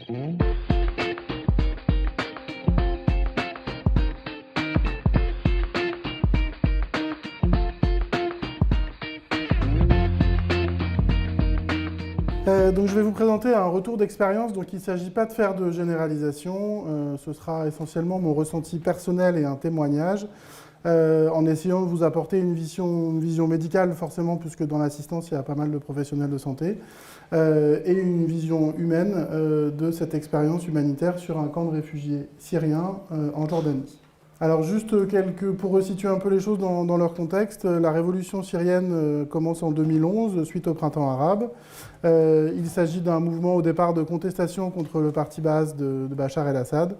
Donc je vais vous présenter un retour d'expérience. Donc il ne s'agit pas de faire de généralisation, ce sera essentiellement mon ressenti personnel et un témoignage, en essayant de vous apporter une vision médicale forcément, puisque dans l'assistance il y a pas mal de professionnels de santé, et une vision humaine de cette expérience humanitaire sur un camp de réfugiés syriens en Jordanie. Alors juste pour resituer un peu les choses dans leur contexte, la révolution syrienne commence en 2011 suite au printemps arabe. Il s'agit d'un mouvement au départ de contestation contre le parti Baas de Bachar el-Assad,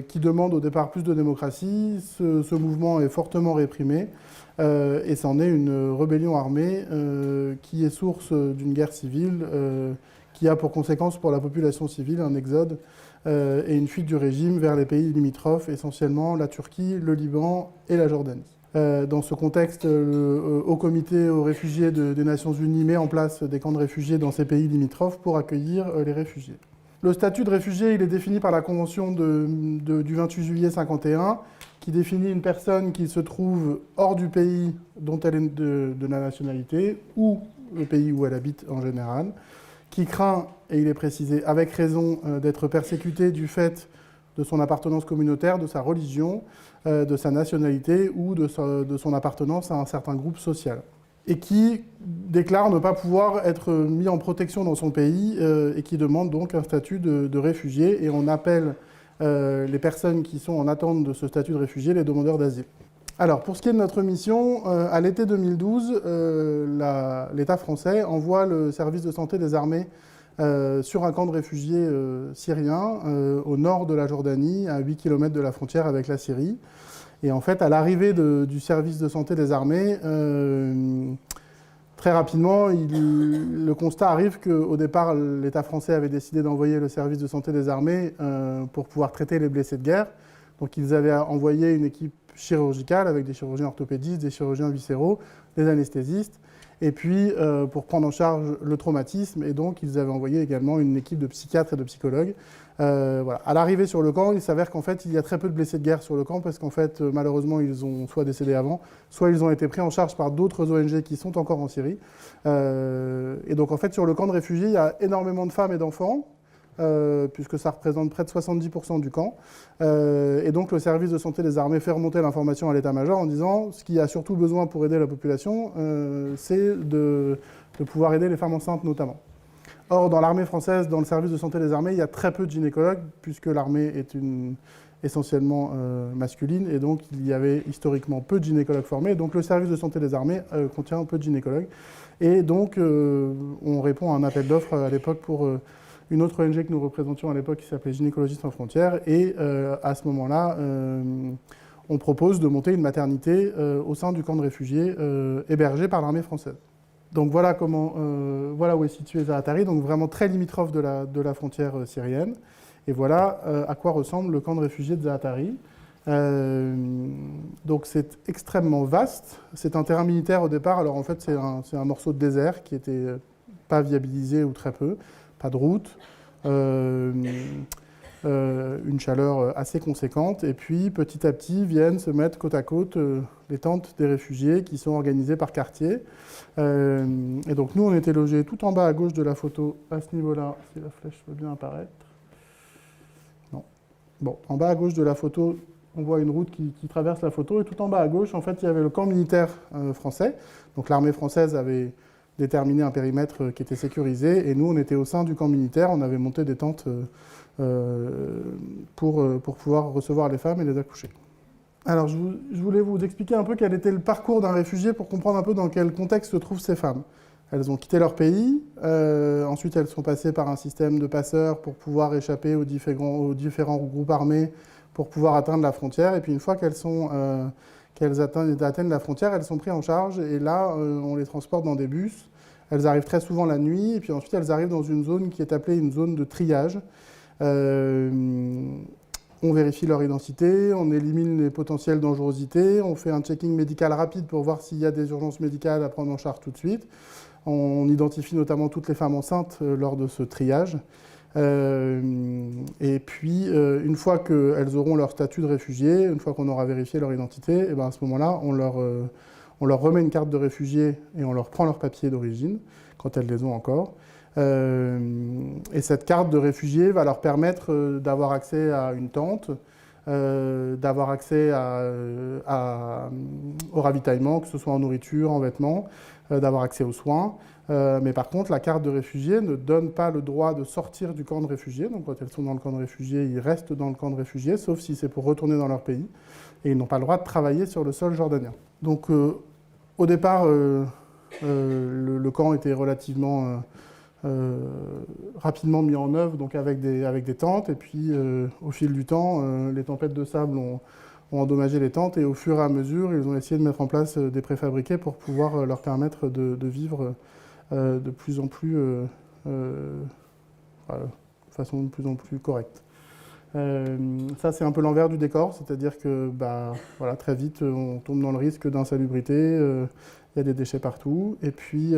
qui demande au départ plus de démocratie. Ce mouvement est fortement réprimé et c'en est une rébellion armée qui est source d'une guerre civile qui a pour conséquence pour la population civile un exode et une fuite du régime vers les pays limitrophes, essentiellement la Turquie, le Liban et la Jordanie. Dans ce contexte, le Haut Comité aux réfugiés des Nations Unies met en place des camps de réfugiés dans ces pays limitrophes pour accueillir les réfugiés. Le statut de réfugié, il est défini par la Convention du 28 juillet 1951, qui définit une personne qui se trouve hors du pays dont elle est de la nationalité, ou le pays où elle habite en général, qui craint, et il est précisé avec raison, d'être persécuté du fait de son appartenance communautaire, de sa religion, de sa nationalité ou de son appartenance à un certain groupe social. Et qui déclare ne pas pouvoir être mis en protection dans son pays et qui demande donc un statut de réfugié. Et on appelle les personnes qui sont en attente de ce statut de réfugié les demandeurs d'asile. Alors, pour ce qui est de notre mission, à l'été 2012, l'État français envoie le service de santé des armées sur un camp de réfugiés syriens au nord de la Jordanie, à 8 km de la frontière avec la Syrie. Et en fait, à l'arrivée du service de santé des armées, très rapidement, le constat arrive qu'au départ, l'État français avait décidé d'envoyer le service de santé des armées pour pouvoir traiter les blessés de guerre. Donc ils avaient envoyé une équipe chirurgicale avec des chirurgiens orthopédistes, des chirurgiens viscéraux, des anesthésistes, et puis pour prendre en charge le traumatisme, et donc ils avaient envoyé également une équipe de psychiatres et de psychologues. Voilà. À l'arrivée sur le camp, il s'avère qu'en fait il y a très peu de blessés de guerre sur le camp, parce qu'en fait malheureusement ils ont soit décédé avant, soit ils ont été pris en charge par d'autres ONG qui sont encore en Syrie. Et donc en fait sur le camp de réfugiés, il y a énormément de femmes et d'enfants, puisque ça représente près de 70% du camp. Et donc le service de santé des armées fait remonter l'information à l'état-major en disant ce qu'il y a surtout besoin pour aider la population, c'est de pouvoir aider les femmes enceintes notamment. Or, dans l'armée française, dans le service de santé des armées, il y a très peu de gynécologues, puisque l'armée est essentiellement masculine, et donc il y avait historiquement peu de gynécologues formés. Donc le service de santé des armées contient peu de gynécologues. Et donc on répond à un appel d'offres à l'époque pour une autre ONG que nous représentions à l'époque qui s'appelait Gynécologistes sans frontières, et à ce moment-là, on propose de monter une maternité au sein du camp de réfugiés hébergé par l'armée française. Donc voilà, voilà où est situé Zaatari, donc vraiment très limitrophe de la frontière syrienne, et voilà à quoi ressemble le camp de réfugiés de Zaatari. Donc c'est extrêmement vaste, c'est un terrain militaire au départ, alors en fait c'est un morceau de désert qui n'était pas viabilisé ou très peu, pas de route, une chaleur assez conséquente, et puis petit à petit viennent se mettre côte à côte les tentes des réfugiés qui sont organisées par quartier. Et donc nous on était logés tout en bas à gauche de la photo, à ce niveau-là, si la flèche veut bien apparaître. Non. Bon, en bas à gauche de la photo, on voit une route qui traverse la photo, et tout en bas à gauche, en fait, il y avait le camp militaire français. Donc l'armée française avait déterminer un périmètre qui était sécurisé, et nous on était au sein du camp militaire, on avait monté des tentes pour pouvoir recevoir les femmes et les accoucher. Alors je voulais vous expliquer un peu quel était le parcours d'un réfugié pour comprendre un peu dans quel contexte se trouvent ces femmes. Elles ont quitté leur pays, ensuite elles sont passées par un système de passeurs pour pouvoir échapper aux différents groupes armés pour pouvoir atteindre la frontière, et puis une fois qu'elles atteignent la frontière, elles sont prises en charge, et là, on les transporte dans des bus. Elles arrivent très souvent la nuit, et puis ensuite, elles arrivent dans une zone qui est appelée une zone de triage. On vérifie leur identité, on élimine les potentielles dangerosités, on fait un checking médical rapide pour voir s'il y a des urgences médicales à prendre en charge tout de suite. On identifie notamment toutes les femmes enceintes lors de ce triage. Et puis, une fois qu'elles auront leur statut de réfugié, une fois qu'on aura vérifié leur identité, et ben à ce moment-là, on leur remet une carte de réfugié et on leur prend leurs papiers d'origine, quand elles les ont encore. Et cette carte de réfugié va leur permettre d'avoir accès à une tente, d'avoir accès au ravitaillement, que ce soit en nourriture, en vêtements, d'avoir accès aux soins. Mais par contre, la carte de réfugié ne donne pas le droit de sortir du camp de réfugiés. Donc quand elles sont dans le camp de réfugiés, ils restent dans le camp de réfugiés, sauf si c'est pour retourner dans leur pays. Et ils n'ont pas le droit de travailler sur le sol jordanien. Donc au départ, le camp était relativement rapidement mis en œuvre, donc avec des tentes. Et puis au fil du temps, les tempêtes de sable ont endommagé les tentes. Et au fur et à mesure, ils ont essayé de mettre en place des préfabriqués pour pouvoir leur permettre de vivre de plus en plus, voilà, de façon de plus en plus correcte. Ça, c'est un peu l'envers du décor, c'est-à-dire que voilà, très vite, on tombe dans le risque d'insalubrité, il y a des déchets partout, et puis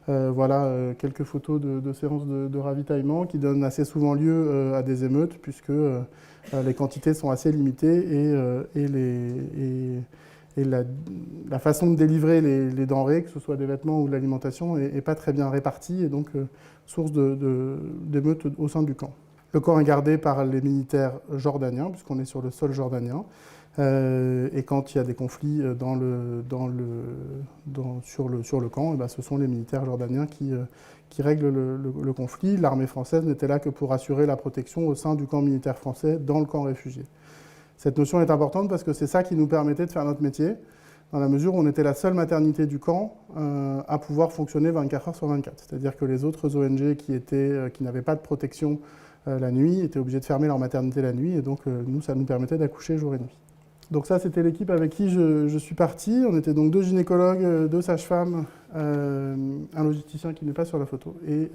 voilà, quelques photos de séances de ravitaillement qui donnent assez souvent lieu à des émeutes, puisque les quantités sont assez limitées et la façon de délivrer les denrées, que ce soit des vêtements ou de l'alimentation, n'est pas très bien répartie, et donc source d'émeutes au sein du camp. Le camp est gardé par les militaires jordaniens, puisqu'on est sur le sol jordanien. Et quand il y a des conflits sur le camp, ce sont les militaires jordaniens qui règlent le conflit. L'armée française n'était là que pour assurer la protection au sein du camp militaire français dans le camp réfugié. Cette notion est importante parce que c'est ça qui nous permettait de faire notre métier, dans la mesure où on était la seule maternité du camp à pouvoir fonctionner 24 heures sur 24. C'est-à-dire que les autres ONG qui n'avaient pas de protection la nuit étaient obligés de fermer leur maternité la nuit, et donc nous, ça nous permettait d'accoucher jour et nuit. Donc ça, c'était l'équipe avec qui je suis parti. On était donc 2 gynécologues, 2 sages-femmes, un logisticien qui n'est pas sur la photo, et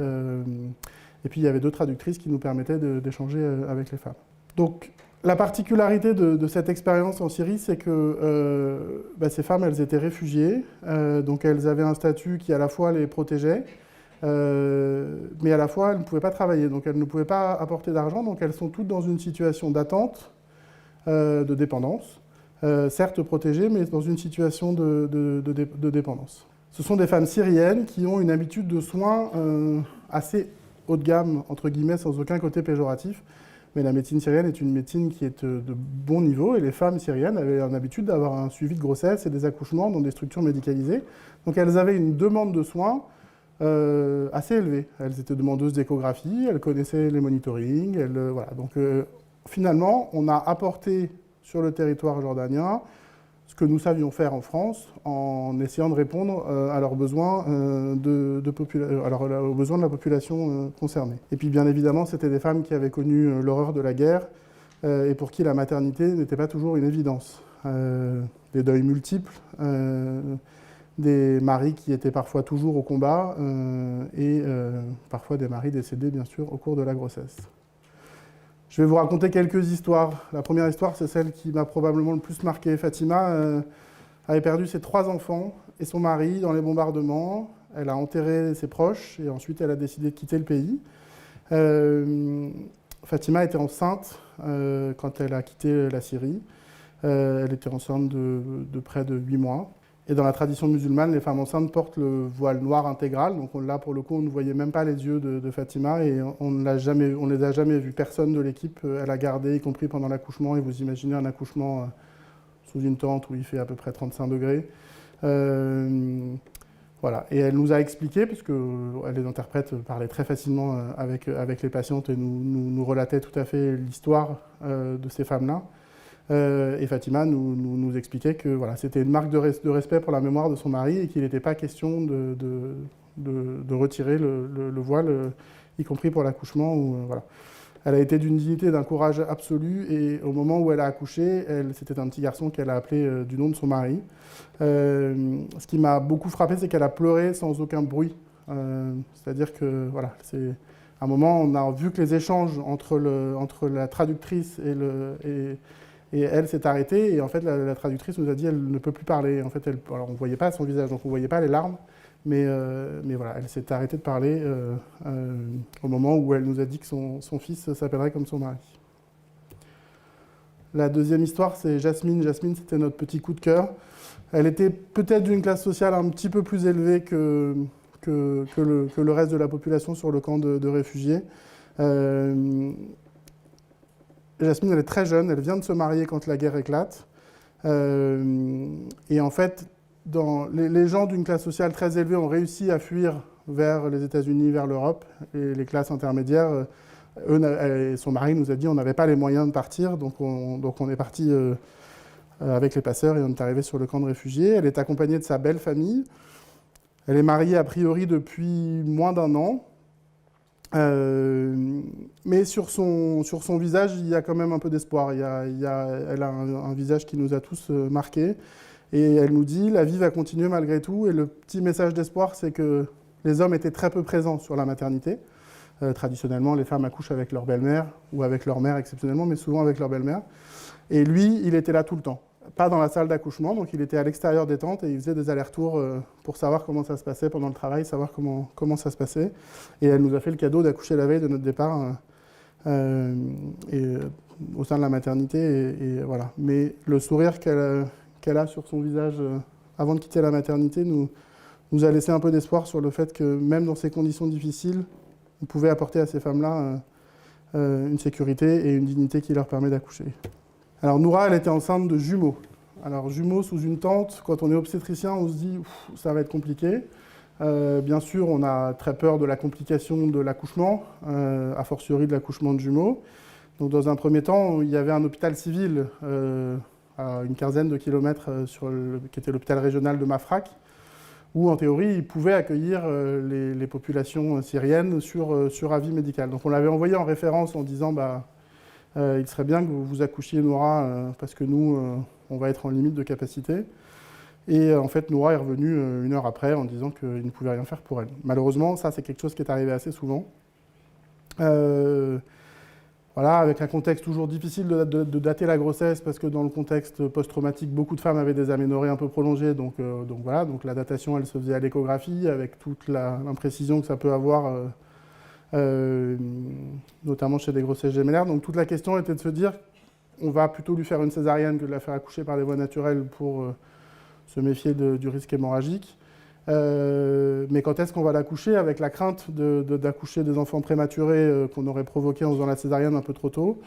puis il y avait 2 traductrices qui nous permettaient d'échanger avec les femmes. Donc la particularité de cette expérience en Syrie, c'est que ces femmes, elles étaient réfugiées, donc elles avaient un statut qui à la fois les protégeait, mais à la fois elles ne pouvaient pas travailler, donc elles ne pouvaient pas apporter d'argent, donc elles sont toutes dans une situation d'attente, de dépendance, certes protégées, mais dans une situation de dépendance. Ce sont des femmes syriennes qui ont une habitude de soins assez haut de gamme, entre guillemets, sans aucun côté péjoratif, mais la médecine syrienne est une médecine qui est de bon niveau, et les femmes syriennes avaient l'habitude d'avoir un suivi de grossesse et des accouchements dans des structures médicalisées, donc elles avaient une demande de soins assez élevée. Elles étaient demandeuses d'échographie, elles connaissaient les monitorings, voilà. Donc finalement, on a apporté sur le territoire jordanien ce que nous savions faire en France, en essayant de répondre à leurs besoins, aux besoins de la population concernée. Et puis bien évidemment, c'était des femmes qui avaient connu l'horreur de la guerre et pour qui la maternité n'était pas toujours une évidence. Des deuils multiples, des maris qui étaient parfois toujours au combat et parfois des maris décédés, bien sûr, au cours de la grossesse. Je vais vous raconter quelques histoires. La première histoire, c'est celle qui m'a probablement le plus marqué. Fatima avait perdu ses 3 enfants et son mari dans les bombardements. Elle a enterré ses proches et ensuite elle a décidé de quitter le pays. Fatima était enceinte quand elle a quitté la Syrie. Elle était enceinte de près de 8 mois. Et dans la tradition musulmane, les femmes enceintes portent le voile noir intégral. Donc là, pour le coup, on ne voyait même pas les yeux de Fatima et on ne les a jamais vus. Personne de l'équipe, elle a gardé, y compris pendant l'accouchement. Et vous imaginez un accouchement sous une tente où il fait à peu près 35 degrés. Voilà. Et elle nous a expliqué, puisque les interprètes parlaient très facilement avec les patientes et nous relatait tout à fait l'histoire de ces femmes-là. Et Fatima nous expliquait que voilà, c'était une marque de respect pour la mémoire de son mari et qu'il n'était pas question de retirer le voile, y compris pour l'accouchement. Voilà. Elle a été d'une dignité, d'un courage absolu, et au moment où elle a accouché, c'était un petit garçon qu'elle a appelé du nom de son mari. Ce qui m'a beaucoup frappé, c'est qu'elle a pleuré sans aucun bruit. C'est-à-dire que voilà, c'est à un moment, on a vu que les échanges entre la traductrice et elle s'est arrêtée, et en fait la traductrice nous a dit qu'elle ne peut plus parler. En fait, alors on ne voyait pas son visage, donc on ne voyait pas les larmes, Mais voilà, elle s'est arrêtée de parler au moment où elle nous a dit que son fils s'appellerait comme son mari. La deuxième histoire, c'est Jasmine. Jasmine, c'était notre petit coup de cœur. Elle était peut-être d'une classe sociale un petit peu plus élevée que le reste de la population sur le camp de réfugiés. Jasmine, elle est très jeune, elle vient de se marier quand la guerre éclate. Et en fait, les gens d'une classe sociale très élevée ont réussi à fuir vers les États-Unis, vers l'Europe, et les classes intermédiaires, son mari nous a dit qu'on n'avait pas les moyens de partir, donc on est parti avec les passeurs et on est arrivé sur le camp de réfugiés. Elle est accompagnée de sa belle famille. Elle est mariée a priori depuis moins d'1 an. Mais sur son visage, il y a quand même un peu d'espoir. Elle a un visage qui nous a tous marqués. Et elle nous dit, la vie va continuer malgré tout. Et le petit message d'espoir, c'est que les hommes étaient très peu présents sur la maternité. Traditionnellement, les femmes accouchent avec leur belle-mère ou avec leur mère exceptionnellement, mais souvent avec leur belle-mère. Et lui, il était là tout le temps. Pas dans la salle d'accouchement, donc il était à l'extérieur des tentes et il faisait des allers-retours pour savoir comment ça se passait pendant le travail, savoir comment ça se passait. Et elle nous a fait le cadeau d'accoucher la veille de notre départ au sein de la maternité. Et voilà. Mais le sourire qu'elle a sur son visage avant de quitter la maternité nous a laissé un peu d'espoir sur le fait que même dans ces conditions difficiles, on pouvait apporter à ces femmes-là une sécurité et une dignité qui leur permet d'accoucher. Alors Noura, elle était enceinte de jumeaux. Alors jumeaux sous une tente, quand on est obstétricien, on se dit ça va être compliqué. Bien sûr, on a très peur de la complication de l'accouchement, a fortiori de l'accouchement de jumeaux. Donc dans un premier temps, il y avait un hôpital civil à une quinzaine de kilomètres qui était l'hôpital régional de Mafraq, où en théorie, il pouvait accueillir les populations syriennes sur avis médical. Donc on l'avait envoyé en référence en disant il serait bien que vous accouchiez Noura parce que nous, on va être en limite de capacité. Et en fait, Noura est revenue 1 heure après en disant qu'il ne pouvait rien faire pour elle. Malheureusement, ça, c'est quelque chose qui est arrivé assez souvent. Voilà, avec un contexte toujours difficile de dater la grossesse, parce que dans le contexte post-traumatique, beaucoup de femmes avaient des aménorrhées un peu prolongées. Donc voilà, donc la datation, elle se faisait à l'échographie, avec toute l'imprécision que ça peut avoir notamment chez des grossesses gémellaires. Donc toute la question était de se dire, on va plutôt lui faire une césarienne que de la faire accoucher par les voies naturelles pour se méfier du risque hémorragique. Mais quand est-ce qu'on va l'accoucher, avec la crainte d'accoucher des enfants prématurés qu'on aurait provoqués en faisant la césarienne un peu trop tôt.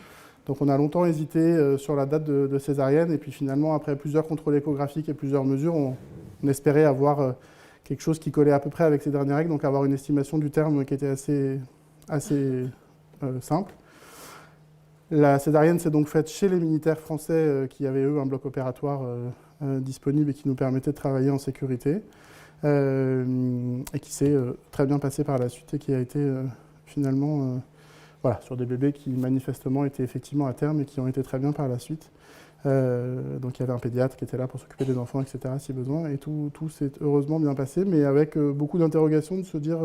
Donc on a longtemps hésité sur la date de césarienne, et puis finalement, après plusieurs contrôles échographiques et plusieurs mesures, on espérait avoir quelque chose qui collait à peu près avec ces dernières règles, donc avoir une estimation du terme qui était assez simple. La césarienne s'est donc faite chez les militaires français qui avaient, eux, un bloc opératoire disponible et qui nous permettait de travailler en sécurité, et qui s'est très bien passé par la suite et qui a été finalement voilà, sur des bébés qui manifestement étaient effectivement à terme et qui ont été très bien par la suite. Donc il y avait un pédiatre qui était là pour s'occuper des enfants, etc. si besoin, et tout s'est heureusement bien passé, mais avec beaucoup d'interrogations de se dire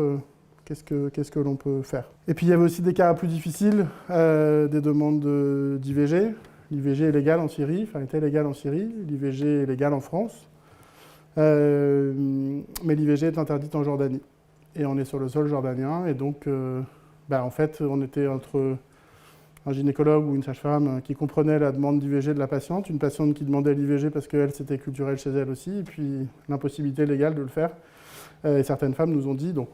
qu'est-ce que l'on peut faire. Et puis il y avait aussi des cas plus difficiles, des demandes d'IVG. L'IVG est légal en Syrie, enfin était légal en Syrie, l'IVG est légal en France, mais l'IVG est interdite en Jordanie. Et on est sur le sol jordanien, et donc en fait on était entre un gynécologue ou une sage-femme qui comprenait la demande d'IVG de la patiente, une patiente qui demandait l'IVG parce qu'elle, c'était culturel chez elle aussi, et puis l'impossibilité légale de le faire. Et certaines femmes nous ont dit, donc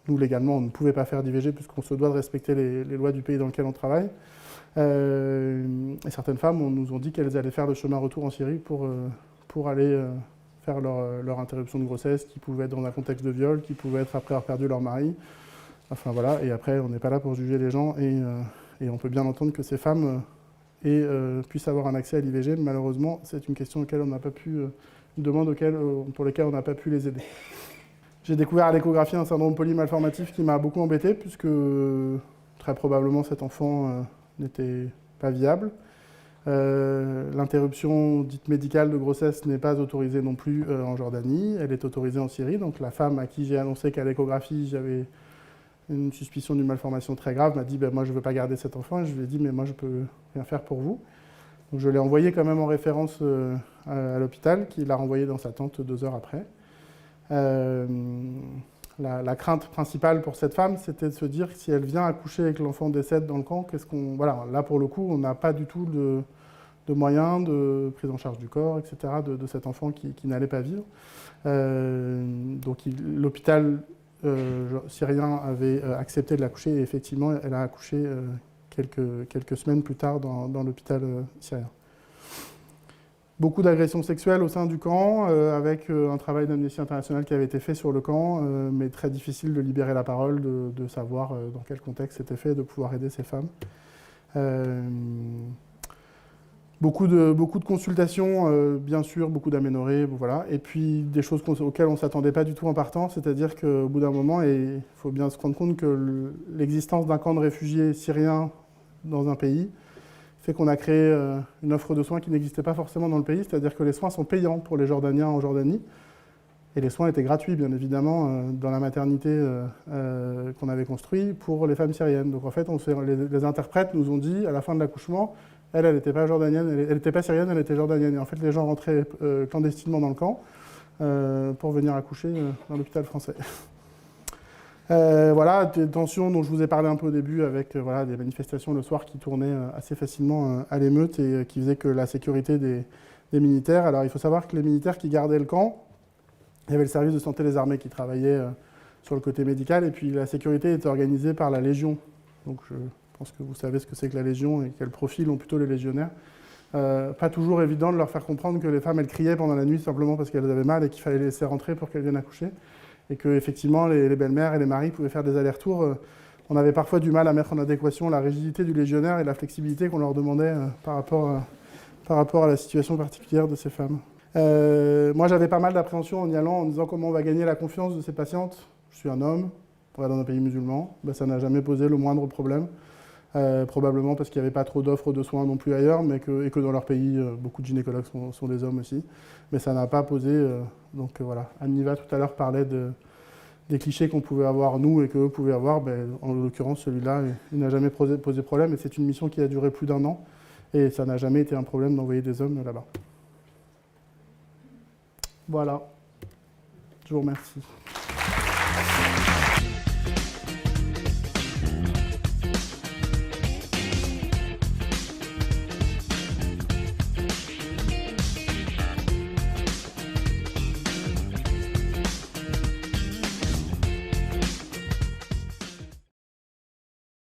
nous légalement on ne pouvait pas faire d'IVG puisqu'on se doit de respecter les lois du pays dans lequel on travaille. Et certaines femmes nous ont dit qu'elles allaient faire le chemin retour en Syrie pour aller faire leur interruption de grossesse, qui pouvait être dans un contexte de viol, qui pouvait être après avoir perdu leur mari. Enfin voilà, et après on n'est pas là pour juger les gens, et on peut bien entendre que ces femmes puissent avoir un accès à l'IVG, mais malheureusement, c'est une question auquel on n'a pas pu, une demande pour laquelle on n'a pas pu les aider. J'ai découvert à l'échographie un syndrome polymalformatif qui m'a beaucoup embêté, puisque très probablement cet enfant n'était pas viable. L'interruption dite médicale de grossesse n'est pas autorisée non plus en Jordanie, elle est autorisée en Syrie. Donc la femme à qui j'ai annoncé qu'à l'échographie j'avais une suspicion d'une malformation très grave m'a dit moi je ne veux pas garder cet enfant, et je lui ai dit mais moi je peux rien faire pour vous. Donc je l'ai envoyé quand même en référence à l'hôpital, qui l'a renvoyé dans sa tente 2 heures après. La crainte principale pour cette femme, c'était de se dire que si elle vient accoucher et que l'enfant décède dans le camp, qu'est-ce qu'on... Voilà, là pour le coup, on n'a pas du tout de moyens de prise en charge du corps, etc., de cet enfant qui n'allait pas vivre. Donc l'hôpital syrien avait accepté de l'accoucher et effectivement, elle a accouché quelques semaines plus tard dans l'hôpital syrien. Beaucoup d'agressions sexuelles au sein du camp, avec un travail d'Amnesty International qui avait été fait sur le camp, mais très difficile de libérer la parole, de savoir dans quel contexte c'était fait, de pouvoir aider ces femmes. Beaucoup de consultations, bien sûr, beaucoup d'aménorrhées, voilà. Et puis des choses auxquelles on ne s'attendait pas du tout en partant, c'est-à-dire qu'au bout d'un moment, il faut bien se rendre compte que l'existence d'un camp de réfugiés syriens dans un pays fait qu'on a créé une offre de soins qui n'existait pas forcément dans le pays, c'est-à-dire que les soins sont payants pour les Jordaniens en Jordanie, et les soins étaient gratuits, bien évidemment, dans la maternité qu'on avait construite pour les femmes syriennes. Donc en fait, les interprètes nous ont dit, à la fin de l'accouchement, elle n'était pas jordanienne, elle n'était pas syrienne, elle était jordanienne. Et en fait, les gens rentraient clandestinement dans le camp pour venir accoucher dans l'hôpital français. Voilà, des tensions dont je vous ai parlé un peu au début, avec voilà, des manifestations le soir qui tournaient assez facilement à l'émeute et qui faisaient que la sécurité des militaires. Alors il faut savoir que les militaires qui gardaient le camp, il y avait le service de santé des armées qui travaillait sur le côté médical, et puis la sécurité était organisée par la Légion. Donc je pense que vous savez ce que c'est que la Légion et quel profil ont plutôt les légionnaires. Pas toujours évident de leur faire comprendre que les femmes, elles criaient pendant la nuit simplement parce qu'elles avaient mal et qu'il fallait les laisser rentrer pour qu'elles viennent accoucher. Et qu'effectivement, les belles-mères et les maris pouvaient faire des allers-retours. On avait parfois du mal à mettre en adéquation la rigidité du légionnaire et la flexibilité qu'on leur demandait par rapport à la situation particulière de ces femmes. Moi, j'avais pas mal d'appréhension en y allant, en me disant comment on va gagner la confiance de ces patientes. Je suis un homme, on va dans un pays musulman, ben, ça n'a jamais posé le moindre problème. Probablement parce qu'il n'y avait pas trop d'offres de soins non plus ailleurs, et que dans leur pays, beaucoup de gynécologues sont des hommes aussi. Mais ça n'a pas posé... donc voilà, Anne-Niva tout à l'heure parlait des clichés qu'on pouvait avoir nous et qu'eux pouvaient avoir. Ben, en l'occurrence, celui-là, il n'a jamais posé problème, et c'est une mission qui a duré plus d'1 an. Et ça n'a jamais été un problème d'envoyer des hommes là-bas. Voilà. Je vous remercie.